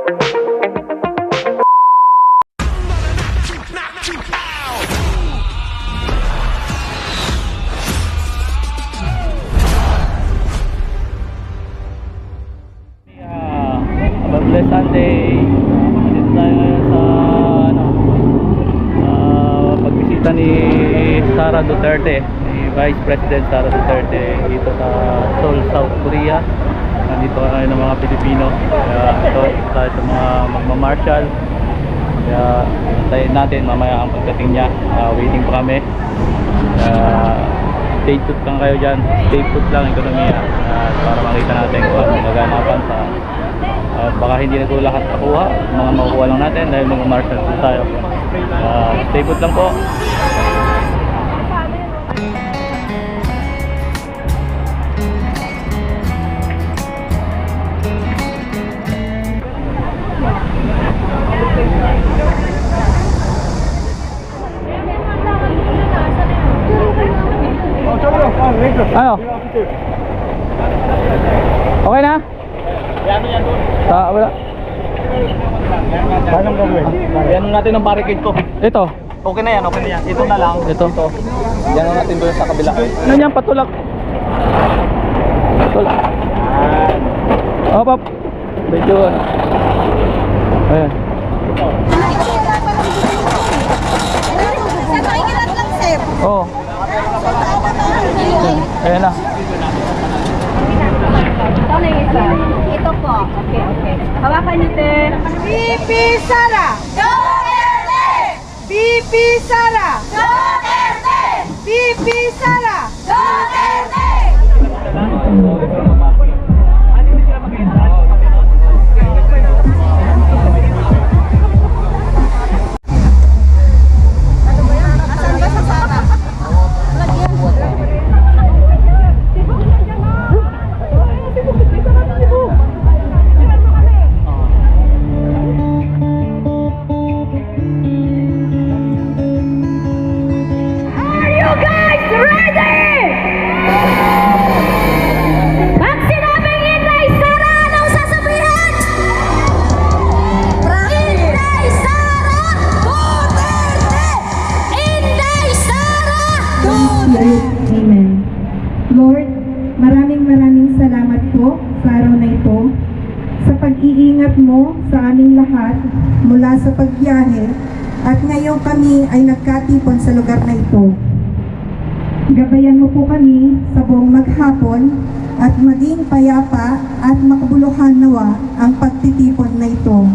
Blessed Sunday. Dito tayo ngayon sa pagbisita ni Sara Duterte, ni Vice President Sara Duterte dito sa Seoul, South Korea. Nandito ngayon ng mga Pilipino. Kaya ito tayo sa mga magmamarshal. Kaya antayin natin mamaya ang pagdating niya. Waiting pa kami. Stay put lang kayo dyan. Stay put lang, ekonomiya. Para makita natin kung ano maganapan sa baka hindi na ito lahat nakuha, mga makukuha lang natin dahil mag-marshal tayo. Stay put lang po. Ano? Okay na? Wala. Paano gagawin? Yan natin ang barricade ko. Ito. Okay na yan, okay na yan. Ito na lang. Ito. Yan natin doon sa kabila. Ano yan? Patulak. Patulak. Oh, pap. Medyo ano. Ayan. Oh. Ayan na. Ito po. Okay, okay. Hawakan niyo, te. BP Sara! Duterte! BP Sara! Duterte! BP Sara! Duterte! Amen. Lord, maraming salamat po sa araw na ito, sa pag-iingat mo sa aming lahat mula sa pagbiyahe at ngayon kami ay nagkatipon sa lugar na ito. Gabayan mo po kami sa buong maghapon at maging payapa at makabuluhan nawa ang pagtitipon na ito.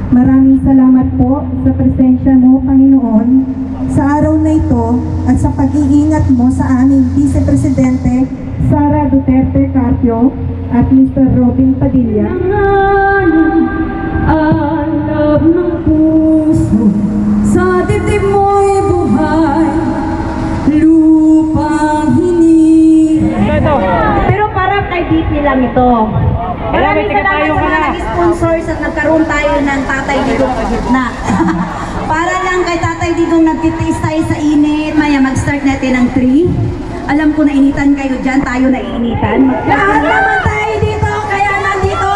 Maraming salamat po sa presensya mo, Panginoon, sa araw na ito at sa pag-iingat mo sa aming Vice Presidente Sara Duterte Carpio at Mr. Robin Padilla. Alab ng puso, sa dibdib mo'y buhay, lupang hininga. Pero para kay BP lang ito. Maraming salamat sa mga nag-sponsors at nagkaroon tayo ng Tatay Digong na. Para lang kay Tatay Digong nagtitiis tayo sa init. Maya mag-start natin ng 3. Alam ko nainitan kayo dyan, tayo naiinitan. Lahat naman tayo dito, kaya nandito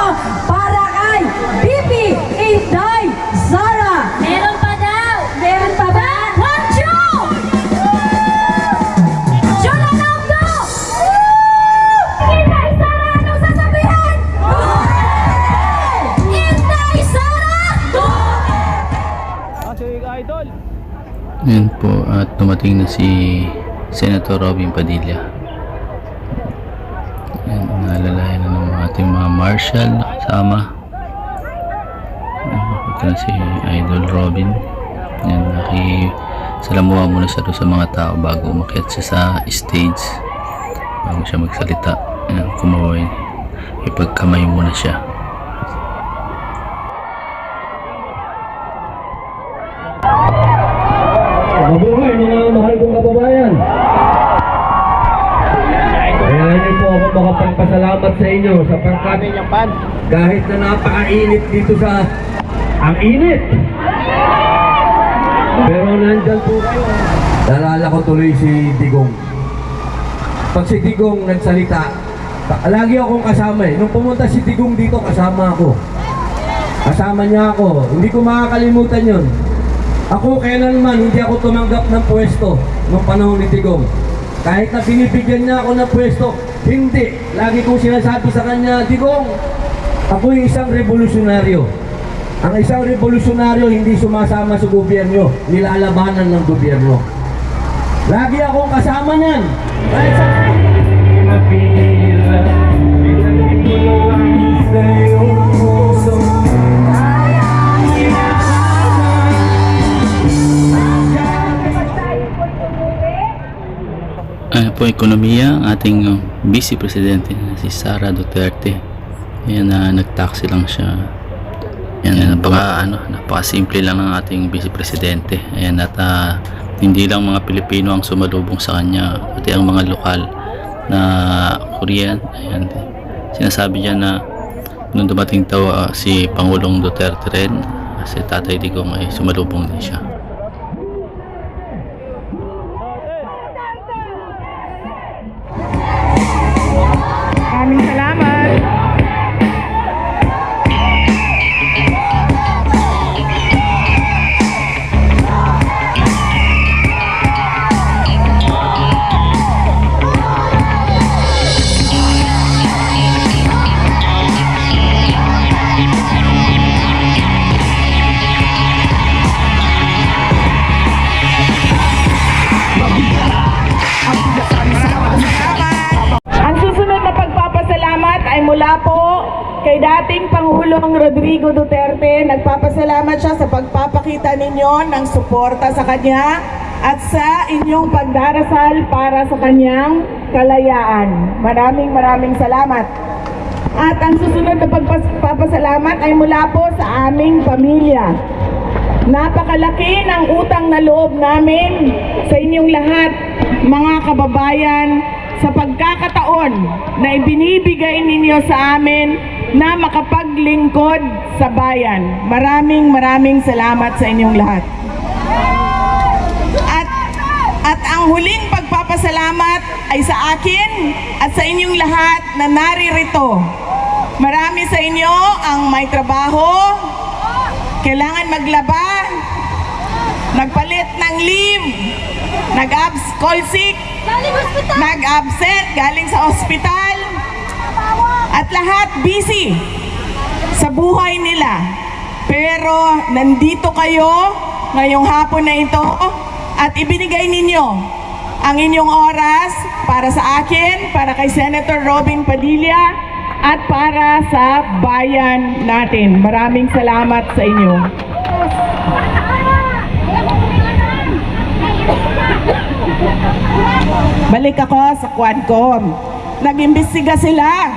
para kay BP Inday Sara. Meron pa daw. Meron pa ba? Wancho! Jolanaudo! Inday Sara, anong sasabihin? Inday Sara! Idol. Yan po, at dumating na si Senator Robin Padilla. Yan, naalalayan na ng ating mga marshal na kasama. Ito na si Idol Robin. Yan, nakisalamuha muna siya doon sa mga tao bago umakyat siya sa stage, bago siya magsalita. Yan, kumaway, ipagkamay muna siya. Mabuhay mga mahal kong kababayan. Kaya niyo po ako makapagpasalamat sa inyo sapagkat kahit na napakainit dito sa ang init, pero nandyan po kayo. Naalala ko tuloy si Digong. Pag si Digong nagsalita, lagi akong kasama eh. Nung pumunta si Digong dito, kasama ako. Kasama niya ako. Hindi ko makakalimutan yun. Ako kailanman hindi ako tumanggap ng pwesto noong panahon ni Digong. Kahit na binibigyan niya ako ng pwesto, hindi. Lagi kong sinasabi sa kanya, Digong, ako yung isang revolusyonaryo. Ang isang revolusyonaryo hindi sumasama sa gobyerno, nilalabanan ng gobyerno. Lagi akong kasama niyan. Kahit sa... Ano po, ekonomiya, ang ating Vice Presidente na si Sara Duterte. Ayan, nagtaxi lang siya. Ayan, napaka-simple lang ng ating Vice Presidente. Ayan, at hindi lang mga Pilipino ang sumalubong sa kanya, pati ang mga lokal na Korean. Ayan, sinasabi niya na nung dumating daw si Pangulong Duterte rin, si Tatay Digong ay sumalubong din siya. Maraming salamat. Ang susunod na pagpapasalamat ay mula po kay dating Pangulong Rodrigo Duterte. Nagpapasalamat siya sa pagpapakita ninyo ng suporta sa kanya at sa inyong pagdarasal para sa kanyang kalayaan. Maraming salamat. At ang susunod na pagpapasalamat ay mula po sa aming pamilya. Napakalaki ng utang na loob namin sa inyong lahat, mga kababayan, sa pagkakataon na ibinibigay ninyo sa amin na makapaglingkod sa bayan. Maraming salamat sa inyong lahat. At ang huling pagpapasalamat ay sa akin at sa inyong lahat na naririto. Marami sa inyo ang may trabaho, kailangan maglaba, nagpalit ng leave, nag-call sick, nag-absent galing sa ospital, at lahat busy sa buhay nila. Pero nandito kayo ngayong hapon na ito at ibinigay ninyo ang inyong oras para sa akin, para kay Senator Robin Padilla, at para sa bayan natin. Maraming salamat sa inyo. Balik ako sa Quadcom. Nag-imbestiga sila.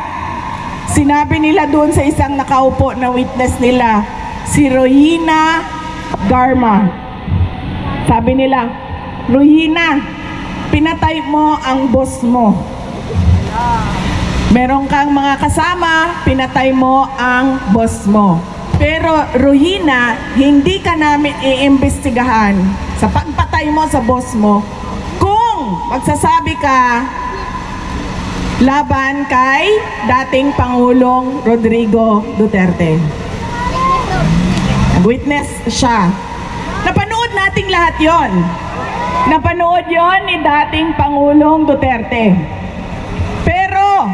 Sinabi nila doon sa isang nakaupo na witness nila, si Rohina Garma. Sabi nila, Rohina, pinatay mo ang boss mo. Meron kang mga kasama, pinatay mo ang boss mo. Pero Rohina, hindi ka namin iimbestigahan sa pagpatay mo sa boss mo kung magsasabi ka laban kay dating Pangulong Rodrigo Duterte. Witness siya. Napanood nating lahat yon. Napanood yon ni dating Pangulong Duterte. Pero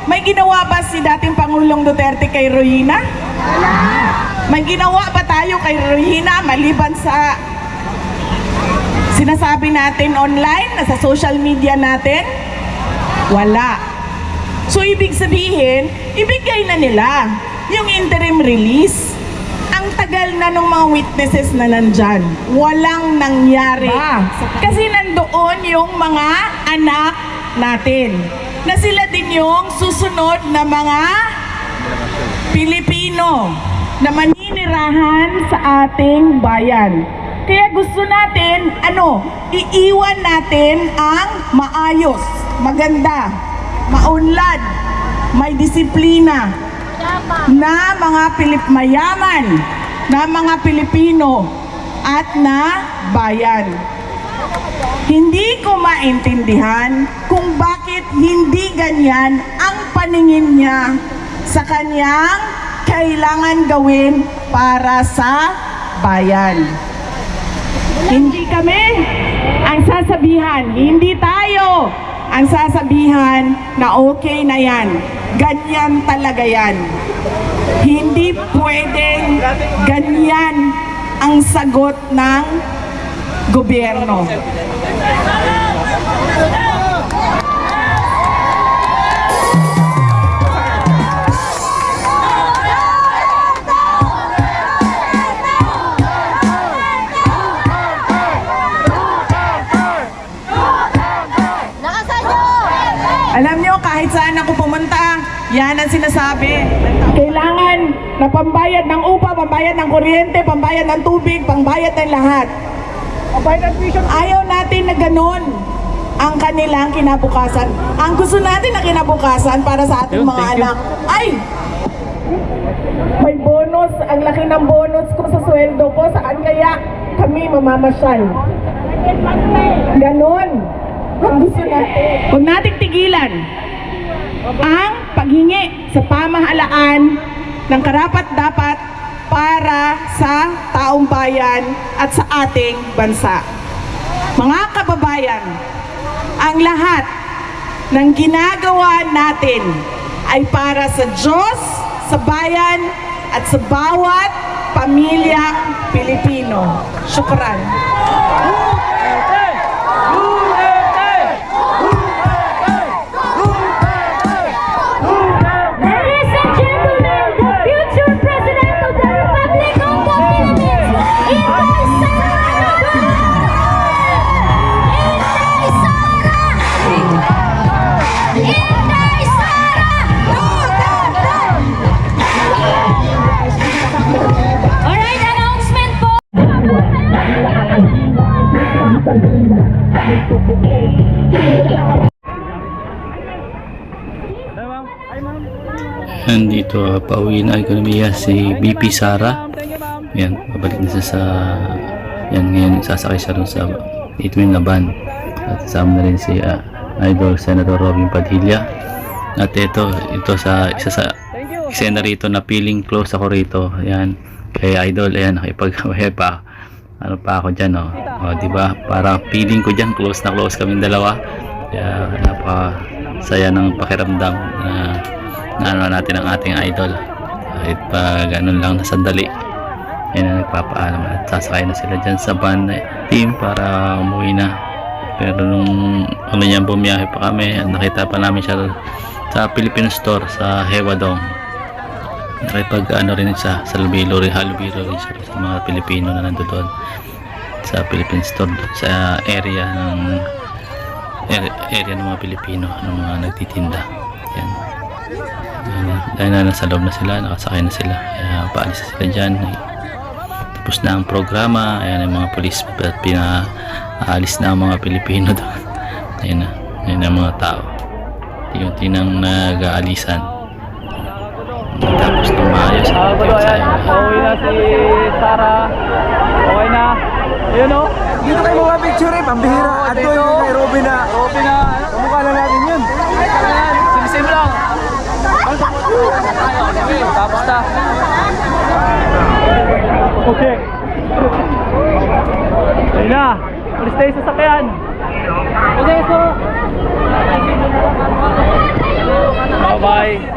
may ginawa ba si dating Pangulong Duterte kay Rohina? May ginawa ba tayo kay Rohina maliban sa sinasabi natin online, sa social media natin? Wala. So ibig sabihin, ibigay na nila yung interim release. Ang tagal na ng mga witnesses na nandyan. Walang nangyari. Kasi nandoon yung mga anak natin, na sila din yung susunod na mga Pilipino na maninirahan sa ating bayan. Kaya gusto natin, iiwan natin ang maayos, maganda, maunlad, may disiplina na mga mayaman, na mga Pilipino at na bayan. Hindi ko maintindihan kung bakit hindi ganyan ang paningin niya sa kanyang kailangan kailangan gawin para sa bayan. Hindi kami ang sasabihan, hindi tayo ang sasabihan na okay na yan. Ganyan talaga yan. Hindi pwedeng ganyan ang sagot ng gobyerno. Alam nyo, kahit saan ako pumunta, yan ang sinasabi. Kailangan na pambayad ng upa, pambayad ng kuryente, pambayad ng tubig, pambayad ng lahat. Ayaw natin na ganun ang kanilang kinabukasan. Ang gusto natin na kinabukasan para sa ating mga anak. Ay! May bonus, ang laki ng bonus ko sa sweldo ko, saan kaya kami mamamasyal? Ganon. Ang gusto natin. Huwag nating tigilan ang paghingi sa pamahalaan ng karapat-dapat para sa taong bayan at sa ating bansa. Mga kababayan, ang lahat ng ginagawa natin ay para sa Diyos, sa bayan at sa bawat pamilyang Pilipino. Syukran. Nandito pauwi na ekonomiya si BP Sara. Yan, babalik na siya sa yan, ngayon sasakay siya rin sa 8-wheel na van. At kasama na rin si Idol Senator Robin Padilla. At ito sa isa sa eksena rito na feeling close ako rito. Yan, kay Idol, ayan, nakipag-away pa. Ano pa ako dyan, oh. O, diba? Para feeling ko dyan, close na close kaming dalawa. Kaya napaka-saya ng pakiramdam na ano natin ang ating idol. Kahit pa ganun lang na sandali, yan na nagpapaalam at sasakay na sila dyan sa van team para umuwi na. Pero nung ano niyan, bumiyahe pa kami, nakita pa namin siya sa Philippine Store sa Hewadong. Nakipag ano rin siya sa halubilo rin siya sa mga Pilipino na nandun doon sa Philippine Store, sa area ng mga Pilipino, ng mga nagtitinda. Yan. Dahil na nasa loob na sila, nakasakay na sila, kaya paalis na sila dyan. Tapos na ang programa, ayan ang mga polis at pinaalis na ang mga Pilipino doon. Ayan ang mga tao, yung tinang nag-aalisan. Tapos nung maayos, pauwi na si Sara. Okay na. Ayun, o. Dito kayo mga picture eh, pambihira. At doon yung kay Robin na. Kamukha na natin yun. Same lang. Tapos na. Okay. Ayun na. Ulis tayo sa sakyan. Okay, so. Bye-bye.